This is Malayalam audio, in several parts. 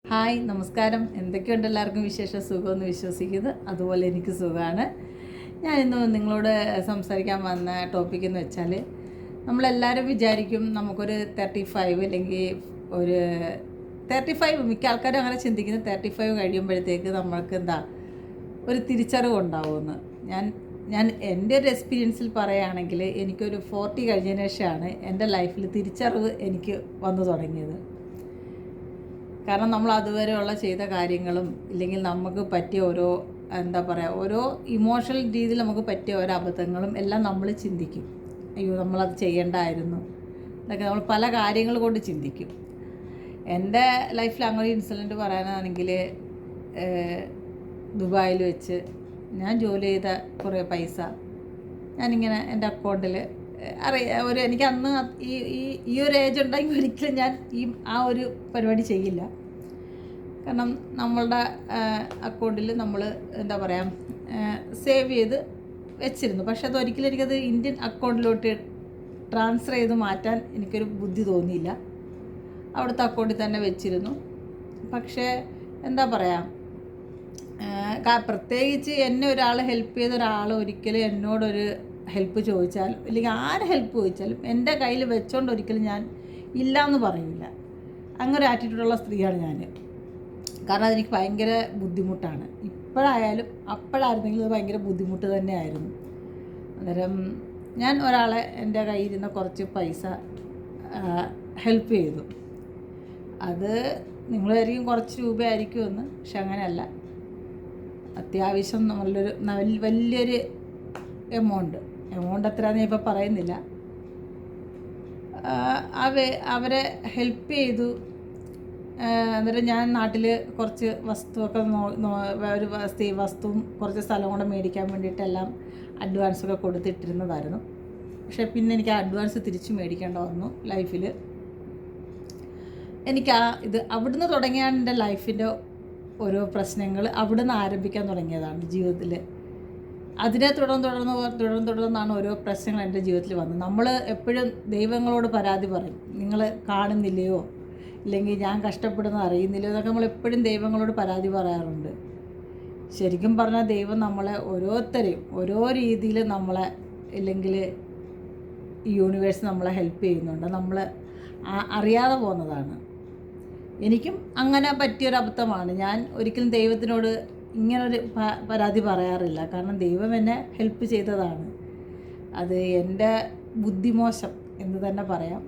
ഹായ് നമസ്കാരം. എന്തൊക്കെയുണ്ട് എല്ലാവർക്കും വിശേഷം? സുഖമെന്ന് വിശ്വസിക്കുന്നത്. അതുപോലെ എനിക്ക് സുഖമാണ്. ഞാനിന്ന് നിങ്ങളോട് സംസാരിക്കാൻ വന്ന ടോപ്പിക് എന്ന് വെച്ചാൽ, നമ്മളെല്ലാവരും വിചാരിക്കും നമുക്കൊരു 35 അല്ലെങ്കിൽ ഒരു 35, മിക്ക ആൾക്കാരും അങ്ങനെ ചിന്തിക്കുന്നത് 35 കഴിയുമ്പോഴത്തേക്ക് നമ്മൾക്ക് ഒരു തിരിച്ചറിവ് ഉണ്ടാവുമെന്ന്. ഞാൻ ഞാൻ എൻ്റെ ഒരു എക്സ്പീരിയൻസിൽ പറയുകയാണെങ്കിൽ, എനിക്കൊരു 40 കഴിഞ്ഞതിന് ശേഷമാണ് എൻ്റെ ലൈഫിൽ തിരിച്ചറിവ് എനിക്ക് വന്നു തുടങ്ങിയത്. കാരണം നമ്മൾ അതുവരെയുള്ള ചെയ്ത കാര്യങ്ങളും ഇല്ലെങ്കിൽ നമുക്ക് പറ്റിയ ഓരോ ഇമോഷണൽ രീതിയിൽ നമുക്ക് പറ്റിയ ഓരോ അബദ്ധങ്ങളും എല്ലാം നമ്മൾ ചിന്തിക്കും. അയ്യോ, നമ്മളത് ചെയ്യേണ്ടായിരുന്നു എന്നൊക്കെ നമ്മൾ പല കാര്യങ്ങൾ കൊണ്ട് ചിന്തിക്കും. എൻ്റെ ലൈഫിൽ അങ്ങനെ ഒരു ഇൻസിഡൻറ്റ് പറയാനാണെങ്കിൽ, ദുബായിൽ വെച്ച് ഞാൻ ജോലി ചെയ്ത കുറേ പൈസ ഞാനിങ്ങനെ എൻ്റെ അക്കൗണ്ടിൽ എനിക്ക് അന്ന് ഈ ഈ ഈ ഒരു ഏജ് ഉണ്ടെങ്കിൽ ഒരിക്കലും ഞാൻ ആ ഒരു പരിപാടി ചെയ്യില്ല. കാരണം നമ്മളുടെ അക്കൗണ്ടിൽ നമ്മൾ സേവ് ചെയ്ത് വെച്ചിരുന്നു. പക്ഷെ അതൊരിക്കലും എനിക്കത് ഇന്ത്യൻ അക്കൗണ്ടിലോട്ട് ട്രാൻസ്ഫർ ചെയ്ത് മാറ്റാൻ എനിക്കൊരു ബുദ്ധി തോന്നിയില്ല. അവിടുത്തെ അക്കൗണ്ടിൽ തന്നെ വെച്ചിരുന്നു. പക്ഷേ പ്രത്യേകിച്ച് എന്നെ ഒരാൾ ഹെൽപ്പ് ചെയ്ത ഒരാൾ ഒരിക്കലും എന്നോടൊരു ഹെൽപ്പ് ചോദിച്ചാലും അല്ലെങ്കിൽ ആര് ഹെൽപ്പ് ചോദിച്ചാലും എൻ്റെ കയ്യിൽ വെച്ചോണ്ട് ഒരിക്കലും ഞാൻ ഇല്ല എന്ന് പറയില്ല. അങ്ങനെ ആറ്റിറ്റ്യൂഡുള്ള സ്ത്രീയാണ് ഞാൻ. കാരണം അതെനിക്ക് ഭയങ്കര ബുദ്ധിമുട്ടാണ്. ഇപ്പോഴായാലും അപ്പോഴായിരുന്നെങ്കിലും അത് ഭയങ്കര ബുദ്ധിമുട്ട് തന്നെയായിരുന്നു. അന്നേരം ഞാൻ ഒരാളെ എൻ്റെ കയ്യിലിരുന്ന കുറച്ച് പൈസ ഹെൽപ്പ് ചെയ്തു. അത് നിങ്ങൾ വിചാരിക്കും കുറച്ച് രൂപയായിരിക്കുമെന്ന്. പക്ഷെ അങ്ങനെയല്ല. അത്യാവശ്യം വലിയൊരു എമൗണ്ട് എത്രയാണെന്ന് ഞാൻ ഇപ്പോൾ പറയുന്നില്ല. അവരെ ഹെൽപ്പ് ചെയ്തു. എന്നിട്ട് ഞാൻ നാട്ടിൽ കുറച്ച് വസ്തുവൊക്കെ വസ്തുവും കുറച്ച് സ്ഥലം കൂടെ മേടിക്കാൻ വേണ്ടിയിട്ടെല്ലാം അഡ്വാൻസൊക്കെ കൊടുത്തിട്ടിരുന്നതായിരുന്നു. പക്ഷേ പിന്നെ എനിക്ക് ആ അഡ്വാൻസ് തിരിച്ച് മേടിക്കേണ്ട വന്നു ലൈഫിൽ. എനിക്ക് അവിടുന്ന് തുടങ്ങിയാണ് എൻ്റെ ലൈഫിൻ്റെ ഓരോ പ്രശ്നങ്ങൾ അവിടുന്ന് ആരംഭിക്കാൻ തുടങ്ങിയതാണ് ജീവിതത്തിൽ. അതിനെ തുടർന്നാണ് ഓരോ പ്രശ്നങ്ങൾ എൻ്റെ ജീവിതത്തിൽ വന്നത്. നമ്മൾ എപ്പോഴും ദൈവങ്ങളോട് പരാതി പറയും. നിങ്ങൾ കാണുന്നില്ലയോ, ഇല്ലെങ്കിൽ ഞാൻ കഷ്ടപ്പെടുന്നത് അറിയുന്നില്ലയോ എന്നൊക്കെ നമ്മൾ എപ്പോഴും ദൈവങ്ങളോട് പരാതി പറയാറുണ്ട്. ശരിക്കും പറഞ്ഞാൽ ദൈവം നമ്മളെ ഓരോരുത്തരെയും ഓരോ രീതിയിൽ നമ്മളെ, ഇല്ലെങ്കിൽ ഈ യൂണിവേഴ്സ് നമ്മളെ ഹെൽപ്പ് ചെയ്യുന്നുണ്ട്. നമ്മൾ അറിയാതെ പോകുന്നതാണ്. എനിക്കും അങ്ങനെ പറ്റിയൊരു അബദ്ധമാണ്. ഞാൻ ഒരിക്കലും ദൈവത്തിനോട് ഇങ്ങനൊരു പരാതി പറയാറില്ല. കാരണം ദൈവം എന്നെ ഹെൽപ്പ് ചെയ്തതാണ്. അത് എൻ്റെ ബുദ്ധിമോശം എന്ന് തന്നെ പറയാം.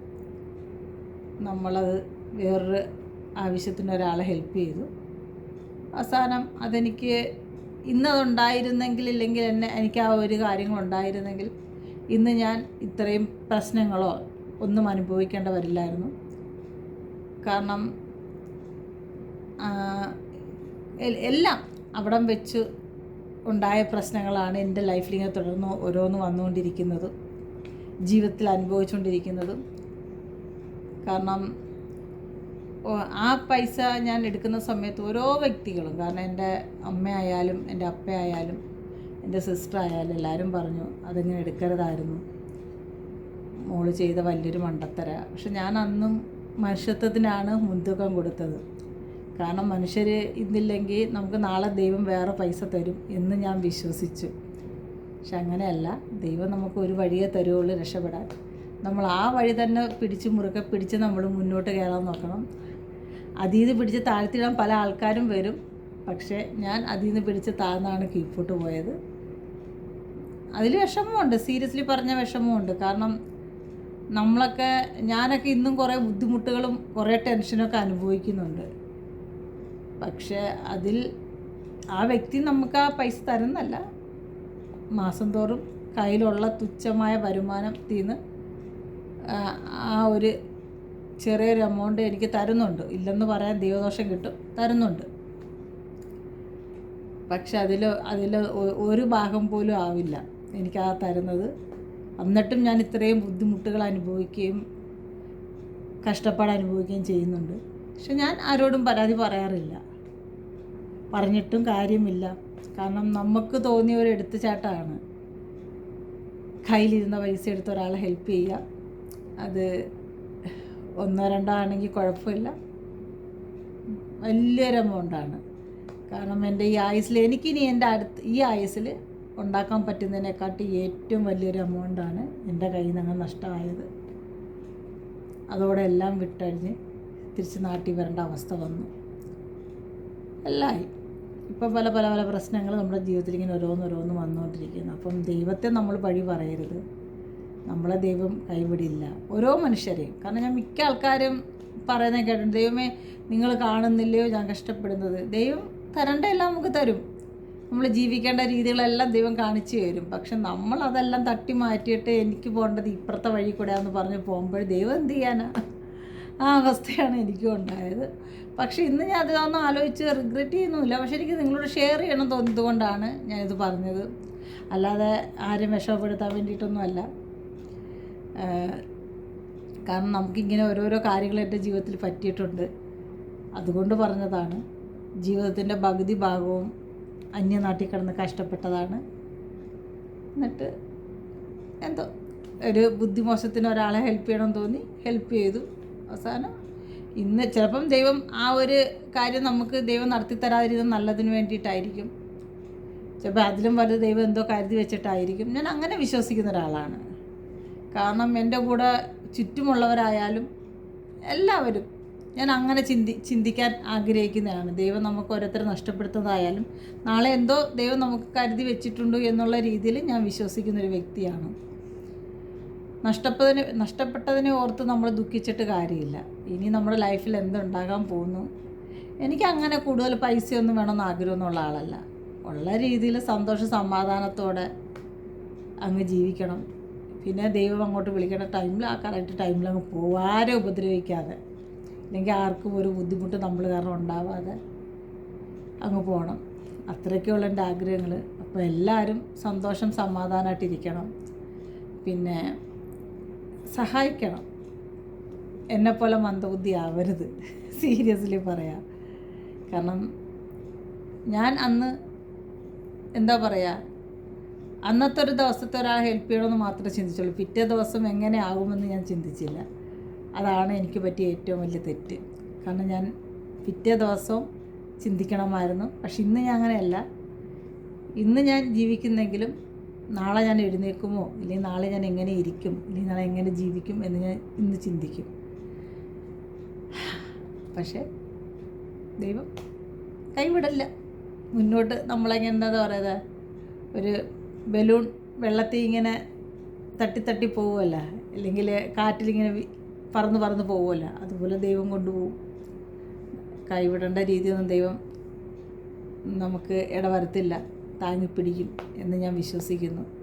നമ്മളത് വേറൊരു ആവശ്യത്തിന് ഒരാളെ ഹെൽപ്പ് ചെയ്തു. അവസാനം അതെനിക്ക് ഇന്നതുണ്ടായിരുന്നെങ്കിൽ, ഇല്ലെങ്കിൽ എനിക്ക് ആ ഒരു കാര്യങ്ങളുണ്ടായിരുന്നെങ്കിൽ ഇന്ന് ഞാൻ ഇത്രയും പ്രശ്നങ്ങളോ ഒന്നും അനുഭവിക്കേണ്ട വരില്ലായിരുന്നു. കാരണം എല്ലാം അവിടം വെച്ച് ഉണ്ടായ പ്രശ്നങ്ങളാണ് എൻ്റെ ലൈഫിൽ ഇങ്ങനെ തുടർന്ന് ഓരോന്ന് വന്നുകൊണ്ടിരിക്കുന്നതും ജീവിതത്തിൽ അനുഭവിച്ചുകൊണ്ടിരിക്കുന്നതും. കാരണം ആ പൈസ ഞാൻ എടുക്കുന്ന സമയത്ത് ഓരോ വ്യക്തികളും, കാരണം എൻ്റെ അമ്മയായാലും എൻ്റെ അപ്പയായാലും എൻ്റെ സിസ്റ്റർ ആയാലും എല്ലാവരും പറഞ്ഞു അതിങ്ങനെ എടുക്കരുതായിരുന്നു, മോള് ചെയ്ത വലിയൊരു മണ്ടത്തര. പക്ഷെ ഞാൻ അന്നും മനുഷ്യത്വത്തിനാണ് മുൻതൂക്കം കൊടുത്തത്. കാരണം മനുഷ്യർ ഇന്നില്ലെങ്കിൽ നമുക്ക് നാളെ ദൈവം വേറെ പൈസ തരും എന്ന് ഞാൻ വിശ്വസിച്ചു. പക്ഷെ അങ്ങനെയല്ല. ദൈവം നമുക്ക് ഒരു വഴിയേ തരുള്ളൂ രക്ഷപ്പെടാൻ. നമ്മൾ ആ വഴി തന്നെ മുറുക്കെ പിടിച്ച് നമ്മൾ മുന്നോട്ട് കയറാൻ നോക്കണം. അതിൽ നിന്ന് പിടിച്ച് താഴ്ത്തിടാൻ പല ആൾക്കാരും വരും. പക്ഷേ ഞാൻ അതിൽ നിന്ന് പിടിച്ച് താഴ്ന്നാണ് കീഴ്പോട്ട് പോയത്. അതിൽ വിഷമമുണ്ട്, സീരിയസ്ലി പറഞ്ഞ വിഷമമുണ്ട്. കാരണം ഞാനൊക്കെ ഇന്നും കുറേ ബുദ്ധിമുട്ടുകളും കുറേ ടെൻഷനൊക്കെ അനുഭവിക്കുന്നുണ്ട്. പക്ഷേ ആ വ്യക്തി നമുക്ക് ആ പൈസ തരുന്നല്ല, മാസം തോറും കയ്യിലുള്ള തുച്ഛമായ വരുമാനത്തിൽ നിന്ന് ആ ഒരു ചെറിയൊരു എമൗണ്ട് എനിക്ക് തരുന്നുണ്ട്. ഇല്ലെന്ന് പറയാൻ ദൈവദോഷം കിട്ടും, തരുന്നുണ്ട്. പക്ഷെ അതിൽ ഒരു ഭാഗം പോലും ആവില്ല എനിക്ക് തരുന്നത്. എന്നിട്ടും ഞാൻ ഇത്രയും ബുദ്ധിമുട്ടുകൾ അനുഭവിക്കുകയും കഷ്ടപ്പാട് അനുഭവിക്കുകയും ചെയ്യുന്നുണ്ട്. പക്ഷെ ഞാൻ ആരോടും പരാതി പറയാറില്ല, പറഞ്ഞിട്ടും കാര്യമില്ല. കാരണം നമുക്ക് തോന്നിയ ഒരു എടുത്തുചാട്ടമാണ് കയ്യിലിരുന്ന പൈസ എടുത്ത് ഒരാളെ ഹെൽപ്പ് ചെയ്യുക. അത് 1 2 ആണെങ്കിൽ കുഴപ്പമില്ല. വലിയൊരു എമൗണ്ടാണ്. കാരണം എൻ്റെ ഈ ആയുസ്സിൽ എനിക്കിനി എൻ്റെ ഈ ആയുസ്സിൽ ഉണ്ടാക്കാൻ പറ്റുന്നതിനെക്കാട്ടി ഏറ്റവും വലിയൊരു എമൗണ്ടാണ് എൻ്റെ കയ്യിൽ നിന്ന് അങ്ങ് നഷ്ടമായത്. അതോടെ എല്ലാം വിട്ടഴിഞ്ഞ് തിരിച്ച് നാട്ടിൽ വരേണ്ട അവസ്ഥ വന്നു. എല്ലാമായി ഇപ്പം പല പല പല പ്രശ്നങ്ങൾ നമ്മുടെ ജീവിതത്തിൽ ഇങ്ങനെ ഓരോന്നോരോന്ന് വന്നുകൊണ്ടിരിക്കുന്നു. അപ്പം ദൈവത്തെ നമ്മൾ പഴി പറയരുത്. നമ്മളെ ദൈവം കൈവിടില്ല, ഓരോ മനുഷ്യരെയും. കാരണം ഞാൻ മിക്ക ആൾക്കാരും പറയുന്നത് കേട്ടിട്ടുണ്ട്, ദൈവമേ നിങ്ങൾ കാണുന്നില്ലയോ ഞാൻ കഷ്ടപ്പെടുന്നത്. ദൈവം തരേണ്ട എല്ലാം നമുക്ക് തരും, നമ്മൾ ജീവിക്കേണ്ട രീതികളെല്ലാം ദൈവം കാണിച്ചു തരും. പക്ഷെ നമ്മളതെല്ലാം തട്ടി മാറ്റിയിട്ട് എനിക്ക് പോകേണ്ടത് ഇപ്പുറത്തെ വഴി കൂടെയാണെന്ന് പറഞ്ഞ് പോകുമ്പോൾ ദൈവം എന്ത് ചെയ്യാനാ? ആ അവസ്ഥയാണ് എനിക്കും ഉണ്ടായത്. പക്ഷേ ഇന്ന് ഞാൻ അതൊന്നും ആലോചിച്ച് റിഗ്രറ്റ് ചെയ്യുന്നുമില്ല. പക്ഷെ എനിക്ക് നിങ്ങളോട് ഷെയർ ചെയ്യണം തോന്നിയത് കൊണ്ടാണ് ഞാനിത് പറഞ്ഞത്. അല്ലാതെ ആരും വിഷമപ്പെടുത്താൻ വേണ്ടിയിട്ടൊന്നുമല്ല. കാരണം നമുക്കിങ്ങനെ ഓരോരോ കാര്യങ്ങൾ എൻ്റെ ജീവിതത്തിൽ പറ്റിയിട്ടുണ്ട്, അതുകൊണ്ട് പറഞ്ഞതാണ്. ജീവിതത്തിൻ്റെ പകുതി ഭാഗവും അന്യനാട്ടിൽ കിടന്ന് കഷ്ടപ്പെട്ടതാണ്. എന്നിട്ട് എന്തോ ഒരു ബുദ്ധിമോശത്തിന് ഒരാളെ ഹെൽപ്പ് ചെയ്യണമെന്ന് തോന്നി, ഹെൽപ്പ് ചെയ്തു. അവസാനം ഇന്ന് ചിലപ്പം ദൈവം ആ ഒരു കാര്യം നമുക്ക് ദൈവം നടത്തി തരാതിരുന്നത് നല്ലതിന് വേണ്ടിയിട്ടായിരിക്കും. ചിലപ്പോൾ അതിലും വലുത് ദൈവം എന്തോ കരുതി വെച്ചിട്ടായിരിക്കും. ഞാൻ അങ്ങനെ വിശ്വസിക്കുന്ന ഒരാളാണ്. കാരണം എൻ്റെ കൂടെ ചുറ്റുമുള്ളവരായാലും എല്ലാവരും ഞാൻ അങ്ങനെ ചിന്തിക്കാൻ ആഗ്രഹിക്കുന്നതാണ്. ദൈവം നമുക്ക് ഓരോരുത്തരെ നഷ്ടപ്പെടുത്തുന്നതായാലും നാളെ എന്തോ ദൈവം നമുക്ക് കരുതി വെച്ചിട്ടുണ്ട് എന്നുള്ള രീതിയിൽ ഞാൻ വിശ്വസിക്കുന്നൊരു വ്യക്തിയാണ്. നഷ്ടപ്പെട്ടതിനെ ഓർത്ത് നമ്മൾ ദുഃഖിച്ചിട്ട് കാര്യമില്ല. ഇനി നമ്മുടെ ലൈഫിൽ എന്തുണ്ടാകാൻ പോകുന്നു. എനിക്ക് അങ്ങനെ കൂടുതൽ പൈസയൊന്നും വേണമെന്ന് ആഗ്രഹമൊന്നുള്ള ആളല്ല. ഉള്ള രീതിയിൽ സന്തോഷ സമാധാനത്തോടെ അങ്ങ് ജീവിക്കണം. പിന്നെ ദൈവം അങ്ങോട്ട് വിളിക്കേണ്ട ടൈമിൽ ആ കറക്റ്റ് ടൈമിൽ അങ്ങ് പോകും, ആരും ഉപദ്രവിക്കാതെ. അല്ലെങ്കിൽ ആർക്കും ഒരു ബുദ്ധിമുട്ട് നമ്മൾ കാരണം ഉണ്ടാവാതെ അങ്ങ് പോകണം. അത്രയൊക്കെയുള്ള എൻ്റെ ആഗ്രഹങ്ങൾ. അപ്പോൾ എല്ലാവരും സന്തോഷം സമാധാനമായിട്ടിരിക്കണം. പിന്നെ സഹായിക്കണം. എന്നെപ്പോലെ മന്ദബുദ്ധി ആവരുത്, സീരിയസ്ലി പറയാം. കാരണം ഞാൻ അന്ന് എന്താ പറയുക, അന്നത്തെ ഒരു ദിവസത്തെ ഒരാളെ ഹെൽപ്പ് ചെയ്യണമെന്ന് മാത്രമേ ചിന്തിച്ചുള്ളൂ. പിറ്റേ ദിവസം എങ്ങനെ ആകുമെന്ന് ഞാൻ ചിന്തിച്ചില്ല. അതാണ് എനിക്ക് പറ്റിയ ഏറ്റവും വലിയ തെറ്റ്. കാരണം ഞാൻ പിറ്റേ ദിവസവും ചിന്തിക്കണമായിരുന്നു. പക്ഷെ ഇന്ന് ഞാൻ അങ്ങനെയല്ല. ഇന്ന് ഞാൻ ജീവിക്കുന്നെങ്കിലും നാളെ ഞാൻ എഴുന്നേൽക്കുമോ, ഇല്ലെങ്കിൽ നാളെ ഞാൻ എങ്ങനെ ഇരിക്കും, ഇല്ലെങ്കിൽ നാളെ എങ്ങനെ ജീവിക്കും എന്ന് ഞാൻ ഇന്ന് ചിന്തിക്കും. പക്ഷേ ദൈവം കൈവിടില്ല. മുന്നോട്ട് നമ്മളെങ്ങനെ എന്താ പറയുക, ഒരു ബലൂൺ വെള്ളത്തിൽ ഇങ്ങനെ തട്ടി പോവുമല്ല, അല്ലെങ്കിൽ കാറ്റിലിങ്ങനെ പറന്ന് പോവുമല്ല, അതുപോലെ ദൈവം കൊണ്ടുപോകും. കൈവിടേണ്ട രീതിയൊന്നും ദൈവം നമുക്ക് ഇടവരുത്തില്ല, താങ്ങിപ്പിടിക്കും എന്ന് ഞാൻ വിശ്വസിക്കുന്നു.